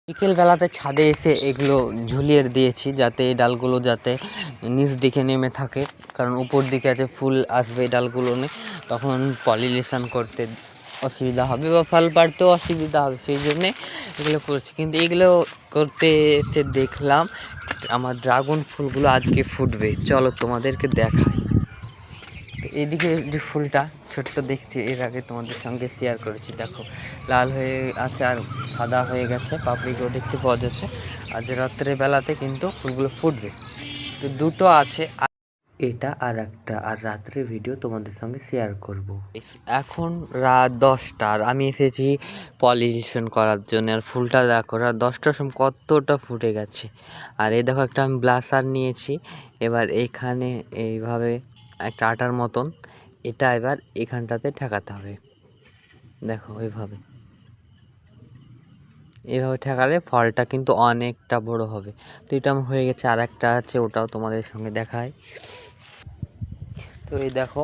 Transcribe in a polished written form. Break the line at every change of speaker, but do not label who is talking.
বিকেলবেলাতে ছাদে এসে এগুলো ঝুলিয়ে দিয়েছি যাতে এই ডালগুলো যাতে নিচ দিকে নেমে থাকে, কারণ উপর দিকে আছে ফুল আসবে এই ডালগুলো তখন পলিনেশন করতে অসুবিধা হবে বা ফল পাড়তেও অসুবিধা হবে, সেই জন্যে এগুলো করছি। কিন্তু এগুলো করতে এসে দেখলাম আমার ড্রাগন ফুলগুলো আজকে ফুটবে, চলো তোমাদেরকে দেখাই। তো এইদিকে যে ফুলটা ছোট্ট দেখছি, এর আগে তোমাদের সঙ্গে শেয়ার করেছি, দেখো লাল হয়ে আছে আর সাদা হয়ে গেছে, পাপড়িগুলো দেখতে পাওয়া যাচ্ছে। আজ রাত্রে বেলাতে কিন্তু ফুলগুলো ফুটবে। তো দুটো আছে, এটা আর একটা, আর রাত্রে ভিডিও তোমাদের সঙ্গে শেয়ার করব। এখন রাত 10টা আর আমি এসেছি পলিনেশন করার জন্য। আর ফুলটা দেখো রাত 10টার সময় কতটা ফুটে গেছে। আর এই দেখো একটা আমি ব্লাসার নিয়েছি, এবার এখানে এইভাবে একটা আটার মতন, এটা এবার এখানটাতে ঠেকাতে হবে, দেখো এইভাবে ঠেকালে ফলটা কিন্তু অনেকটা বড় হবে। তো এটা আমার হয়ে গেছে, আর একটা আছে ওটাও তোমাদের সঙ্গে দেখায়। তো এই দেখো